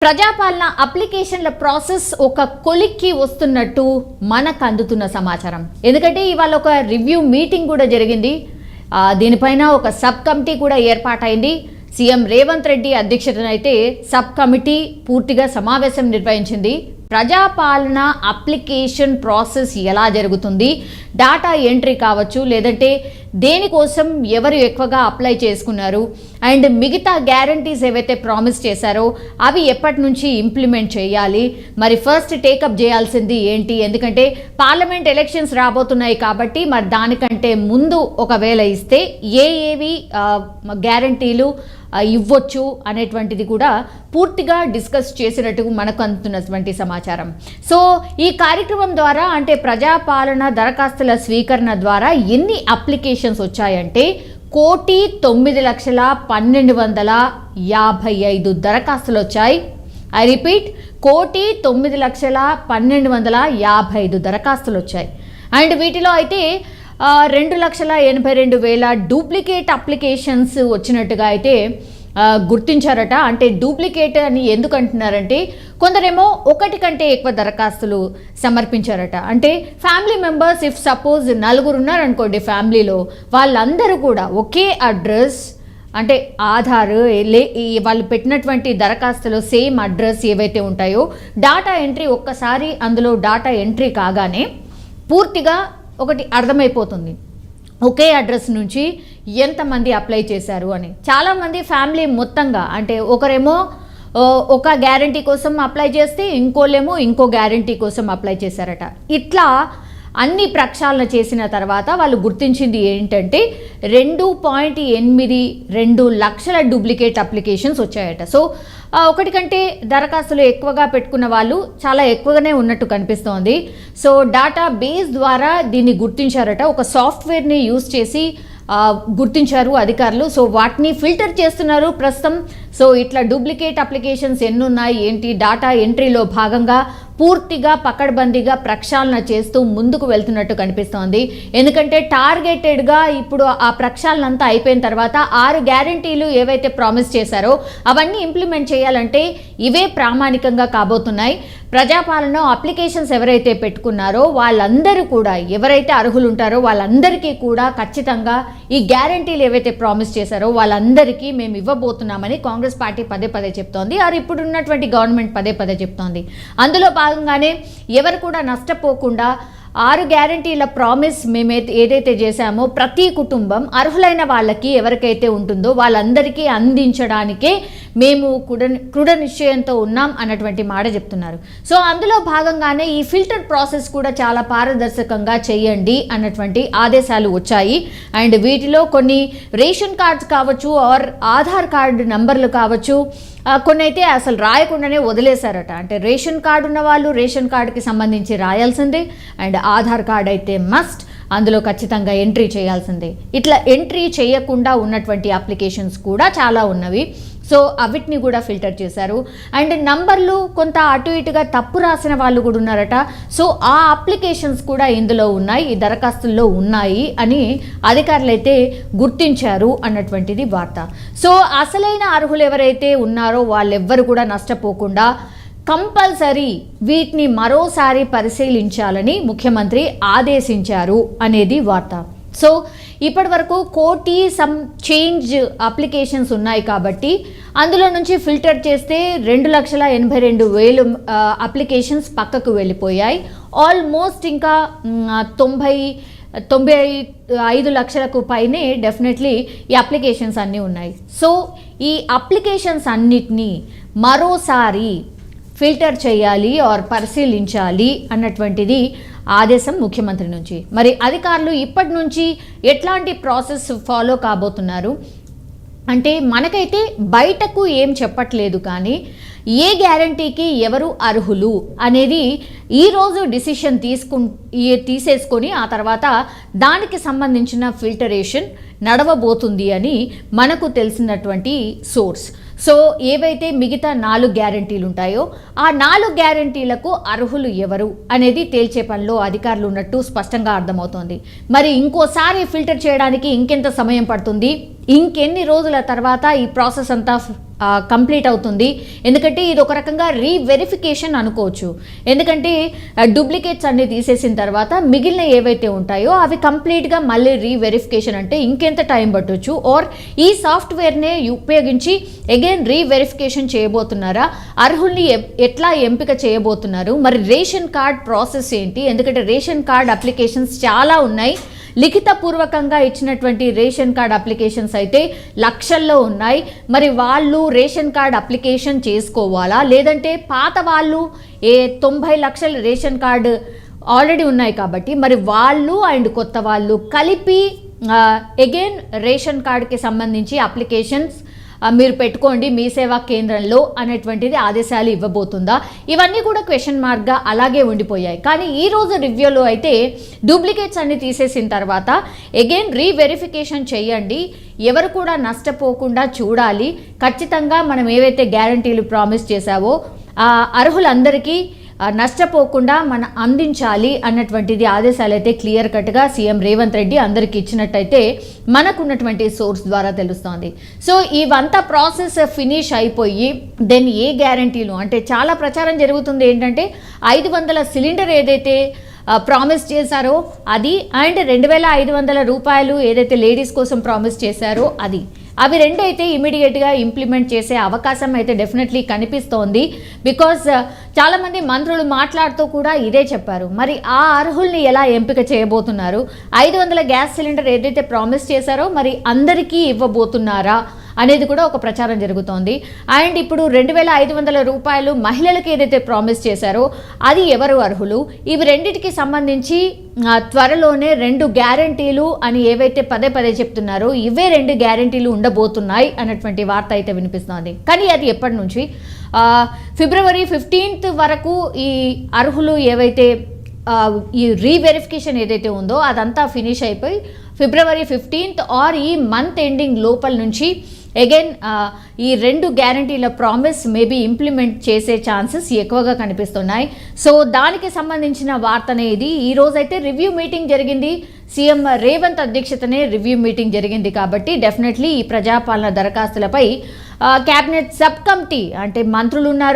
ప్రజాపాలన అప్లికేషన్ల ప్రాసెస్ ఒక కొలిక్కి వస్తున్నట్టు మనకు అందుతున్న సమాచారం. ఎందుకంటే ఇవాళ ఒక రివ్యూ మీటింగ్ కూడా జరిగింది. దీనిపైన ఒక సబ్ కమిటీ కూడా ఏర్పాటైంది. సీఎం రేవంత్ రెడ్డి అధ్యక్షతన అయితే సబ్ కమిటీ పూర్తిగా సమావేశం నిర్వహించింది. ప్రజాపాలన అప్లికేషన్ ప్రాసెస్ ఎలా జరుగుతుంది, డాటా ఎంట్రీ కావచ్చు, లేదంటే దేనికోసం ఎవరు ఎక్కువగా అప్లై చేసుకున్నారు, అండ్ మిగతా గ్యారంటీస్ ఏవైతే ప్రామిస్ చేశారో అవి ఎప్పటి నుంచి ఇంప్లిమెంట్ చేయాలి, మరి ఫస్ట్ టేకప్ చేయాల్సింది ఏంటి, ఎందుకంటే పార్లమెంట్ ఎలక్షన్స్ రాబోతున్నాయి కాబట్టి మరి దానికంటే ముందు ఒకవేళ ఇస్తే ఏవి గ్యారంటీలు ఇవ్వచ్చు అనేటువంటిది కూడా పూర్తిగా డిస్కస్ చేసినట్టు మనకు అందుతున్నటువంటి సమాచారం. సో ఈ కార్యక్రమం ద్వారా అంటే ప్రజాపాలన దరఖాస్తుల స్వీకరణ ద్వారా ఎన్ని అప్లికేషన్స్ వచ్చాయంటే 1,09,12,155 దరఖాస్తులు వచ్చాయి. ఐ రిపీట్, 1,09,12,155 దరఖాస్తులు వచ్చాయి. అండ్ వీటిలో అయితే 2,82,000 డూప్లికేట్ అప్లికేషన్స్ వచ్చినట్టుగా అయితే గుర్తించారట. అంటే డూప్లికేట్ అని ఎందుకు అంటున్నారంటే కొందరేమో ఒకటి కంటే ఎక్కువ దరఖాస్తులు సమర్పించారట. అంటే ఫ్యామిలీ మెంబర్స్ ఇఫ్ సపోజ్ 4 ఉన్నారనుకోండి ఫ్యామిలీలో, వాళ్ళందరూ కూడా ఒకే అడ్రస్ అంటే ఆధార్ వాళ్ళు పెట్టినటువంటి దరఖాస్తులో సేమ్ అడ్రస్ ఏవైతే ఉంటాయో డాటా ఎంట్రీ ఒక్కసారి అందులో డాటా ఎంట్రీ కాగానే పూర్తిగా ఒకటి అర్థమైపోతుంది, ఒకే అడ్రస్ నుంచి ఎంతమంది అప్లై చేశారు అని. చాలామంది ఫ్యామిలీ మొత్తంగా అంటే ఒకరేమో ఒక గ్యారంటీ కోసం అప్లై చేస్తే ఇంకోళ్ళేమో ఇంకో గ్యారంటీ కోసం అప్లై చేశారట. ఇట్లా అన్ని ప్రక్షాళన చేసిన తర్వాత వాళ్ళు గుర్తించింది ఏంటంటే 2.82 లక్షల డూప్లికేట్ అప్లికేషన్స్ వచ్చాయట. సో ఒకటి కంటే దరఖాస్తులు ఎక్కువగా పెట్టుకున్న వాళ్ళు చాలా ఎక్కువగానే ఉన్నట్టు కనిపిస్తోంది. సో డాటా బేస్ ద్వారా దీన్ని గుర్తించారట. ఒక సాఫ్ట్వేర్ని యూజ్ చేసి గుర్తించారు అధికారులు. సో వాటిని ఫిల్టర్ చేస్తున్నారు ప్రస్తుతం. సో ఇట్లా డూప్లికేట్ అప్లికేషన్స్ ఎన్ని ఉన్నాయి ఏంటి, డాటా ఎంట్రీలో భాగంగా పూర్తిగా పకడ్బందీగా ప్రక్షాళన చేస్తూ ముందుకు వెళ్తున్నట్టు కనిపిస్తోంది. ఎందుకంటే టార్గెటెడ్గా ఇప్పుడు ఆ ప్రక్షాళన అంతా అయిపోయిన తర్వాత 6 గ్యారంటీలు ఏవైతే ప్రామిస్ చేశారో అవన్నీ ఇంప్లిమెంట్ చేయాలంటే ఇవే ప్రామాణికంగా కాబోతున్నాయి. ప్రజాపాలన అప్లికేషన్స్ ఎవరైతే పెట్టుకున్నారో వాళ్ళందరూ కూడా ఎవరైతే అర్హులు ఉంటారో వాళ్ళందరికీ కూడా ఖచ్చితంగా ఈ గ్యారంటీలు ఏవైతే ప్రామిస్ చేశారో వాళ్ళందరికీ మేము ఇవ్వబోతున్నామని కాంగ్రెస్ పార్టీ పదే పదే చెప్తోంది. ఇప్పుడు ఉన్నటువంటి గవర్నమెంట్ పదే పదే చెప్తోంది. అందులో భాగంగానే ఎవరు కూడా నష్టపోకుండా 6 గ్యారంటీల ప్రామిస్ మేమైతే ఏదైతే చేశామో ప్రతి కుటుంబం అర్హులైన వాళ్ళకి ఎవరికైతే ఉంటుందో వాళ్ళందరికీ అందించడానికే మేము కృఢ నిశ్చయంతో ఉన్నాం అన్నటువంటి మాట చెప్తున్నారు. సో అందులో భాగంగానే ఈ ఫిల్టర్ ప్రాసెస్ కూడా చాలా పారదర్శకంగా చేయండి అన్నటువంటి ఆదేశాలు వచ్చాయి. అండ్ వీటిలో కొన్ని రేషన్ కార్డ్స్ కావచ్చు ఆర్ ఆధార్ కార్డు నంబర్లు కావచ్చు, కొన్ని అయితే అసలు రాయకుండానే వదిలేశారట. అంటే రేషన్ కార్డు ఉన్న వాళ్ళు రేషన్ కార్డుకి సంబంధించి రాయాల్సిందే, అండ్ ఆధార్ కార్డ్ అయితే మస్ట్, అందులో ఖచ్చితంగా ఎంట్రీ చేయాల్సిందే. ఇట్లా ఎంట్రీ చేయకుండా ఉన్నటువంటి అప్లికేషన్స్ కూడా చాలా ఉన్నవి. సో అవిటిని కూడా ఫిల్టర్ చేశారు. అండ్ నంబర్లు కొంత అటు ఇటుగా తప్పు రాసిన వాళ్ళు కూడా ఉన్నారట. సో ఆ అప్లికేషన్స్ కూడా ఇందులో ఉన్నాయి, ఈ దరఖాస్తుల్లో ఉన్నాయి అని అధికారులు అయితే గుర్తించారు అన్నటువంటిది వార్త. సో అసలైన అర్హులు ఎవరైతే ఉన్నారో వాళ్ళెవ్వరు కూడా నష్టపోకుండా కంపల్సరీ వీటిని మరోసారి పరిశీలించాలని ముఖ్యమంత్రి ఆదేశించారు అనేది వార్త. సో ఇప్పటి వరకు 1,00,000 సమ్ చేంజ్ అప్లికేషన్స్ ఉన్నాయి కాబట్టి అందులో నుంచి ఫిల్టర్ చేస్తే 2,82,000 అప్లికేషన్స్ పక్కకు వెళ్ళిపోయాయి. ఆల్మోస్ట్ ఇంకా 95 లక్షలకు పైనే డెఫినెట్లీ ఈ అప్లికేషన్స్ అన్నీ ఉన్నాయి. సో ఈ అప్లికేషన్స్ అన్నిటినీ మరోసారి ఫిల్టర్ చేయాలి ఆర్ పరిశీలించాలి అన్నటువంటిది ఆదేశం ముఖ్యమంత్రి నుంచి. మరి అధికారులు ఇప్పటి నుంచి ఎట్లాంటి ప్రాసెస్ ఫాలో కాబోతున్నారు అంటే మనకైతే బయటకు ఏం చెప్పట్లేదు, కానీ ఏ గ్యారంటీకి ఎవరు అర్హులు అనేది ఈరోజు డిసిషన్ తీసేసుకొని ఆ తర్వాత దానికి సంబంధించిన ఫిల్టరేషన్ నడవబోతుంది అని మనకు తెలిసినటువంటి సోర్స్. సో ఏవైతే మిగతా 4 గ్యారంటీలు ఉంటాయో ఆ 4 గ్యారంటీలకు అర్హులు ఎవరు అనేది తేల్చే పనిలో అధికారులు ఉన్నట్టు స్పష్టంగా అర్థమవుతోంది. మరి ఇంకోసారి ఫిల్టర్ చేయడానికి ఇంకెంత సమయం పడుతుంది, ఇంకెన్ని రోజుల తర్వాత ఈ ప్రాసెస్ అంతా కంప్లీట్ అవుతుంది? ఎందుకంటే ఇది ఒక రకంగా రీవెరిఫికేషన్ అనుకోవచ్చు. ఎందుకంటే డూప్లికేట్స్ అన్ని తీసేసిన తర్వాత మిగిలిన ఏవైతే ఉంటాయో అవి కంప్లీట్గా మళ్ళీ రీవెరిఫికేషన్ అంటే ఇంకెంత టైం పట్టొచ్చు, ఆర్ ఈ సాఫ్ట్వేర్నే ఉపయోగించి అగైన్ రీవెరిఫికేషన్ చేయబోతున్నారా, అర్హుల్ని ఎట్లా ఎంపిక చేయబోతున్నారు, మరి రేషన్ కార్డ్ ప్రాసెస్ ఏంటి? ఎందుకంటే రేషన్ కార్డ్ అప్లికేషన్స్ చాలా ఉన్నాయి. లిఖితపూర్వకంగా ఇచ్చినటువంటి రేషన్ కార్డ్ అప్లికేషన్స్ అయితే లక్షల్లో ఉన్నాయి. మరి వాళ్ళు రేషన్ కార్డ్ అప్లికేషన్ చేసుకోవాలా, లేదంటే పాత వాళ్ళు 90 లక్షల రేషన్ కార్డు ఆల్రెడీ ఉన్నాయి కాబట్టి మరి వాళ్ళు అండ్ కొత్త వాళ్ళు కలిపి అగైన్ రేషన్ కార్డుకి సంబంధించి అప్లికేషన్స్ మీరు పెట్టుకోండి మీ సేవా కేంద్రంలో అనేటువంటిది ఆదేశాలు ఇవ్వబోతుందా? ఇవన్నీ కూడా క్వశ్చన్ మార్క్గా అలాగే ఉండిపోయాయి. కానీ ఈరోజు రివ్యూలో అయితే డూప్లికేట్స్ అన్ని తీసేసిన తర్వాత అగైన్ రీవెరిఫికేషన్ చేయండి, ఎవరు కూడా నష్టపోకుండా చూడాలి, ఖచ్చితంగా మనం ఏవైతే గ్యారంటీలు ప్రామిస్ చేశావో అర్హులందరికీ నష్టపోకుండా మనం అందించాలి అన్నటువంటిది ఆదేశాలు అయితే క్లియర్ కట్గా సీఎం రేవంత్ రెడ్డి అందరికి ఇచ్చినట్టయితే మనకున్నటువంటి సోర్స్ ద్వారా తెలుస్తోంది. సో ఇవంతా ప్రాసెస్ ఫినిష్ అయిపోయి దెన్ ఏ గ్యారంటీలు అంటే చాలా ప్రచారం జరుగుతుంది ఏంటంటే 500 సిలిండర్ ఏదైతే ప్రామిస్ చేశారో అది అండ్ 2500 రూపాయలు ఏదైతే లేడీస్ కోసం ప్రామిస్ చేశారో అది, అవి రెండు అయితే ఇమీడియట్గా ఇంప్లిమెంట్ చేసే అవకాశం అయితే డెఫినెట్లీ కనిపిస్తోంది. బికాజ్ చాలామంది మంత్రులు మాట్లాడుతూ కూడా ఇదే చెప్పారు. మరి ఆ అర్హుల్ని ఎలా ఎంపిక చేయబోతున్నారు? 500 గ్యాస్ సిలిండర్ ఏదైతే ప్రామిస్ చేశారో మరి అందరికీ ఇవ్వబోతున్నారా అనేది కూడా ఒక ప్రచారం జరుగుతోంది. అండ్ ఇప్పుడు 2500 రూపాయలు మహిళలకు ఏదైతే ప్రామిస్ చేశారో అది ఎవరు అర్హులు? ఇవి రెండింటికి సంబంధించి త్వరలోనే 2 గ్యారంటీలు అని ఏవైతే పదే పదే చెప్తున్నారో ఇవే 2 గ్యారంటీలు ఉండబోతున్నాయి అన్నటువంటి వార్త అయితే వినిపిస్తోంది. కానీ అది ఎప్పటి నుంచి? ఫిబ్రవరి 15th వరకు ఈ అర్హులు ఏవైతే ఈ రీవెరిఫికేషన్ ఏదైతే ఉందో అదంతా ఫినిష్ అయిపోయి ఫిబ్రవరి 15th ఆర్ ఈ మంత్ ఎండింగ్ లోపల నుంచి అగైన్ ఈ 2 గ్యారంటీల ప్రామిస్ మేబీ ఇంప్లిమెంట్ చేసే ఛాన్సెస్ ఎక్కువగా కనిపిస్తున్నాయి. సో దానికి సంబంధించిన వార్తనే ఇది. ఈ రోజైతే రివ్యూ మీటింగ్ జరిగింది, సీఎం రేవంత్ అధ్యక్షతనే రివ్యూ మీటింగ్ జరిగింది. కాబట్టి డెఫినెట్లీ ఈ ప్రజాపాలన దరఖాస్తులపై క్యాబినెట్ సబ్ కమిటీ అంటే మంత్రులు ఉన్నారు,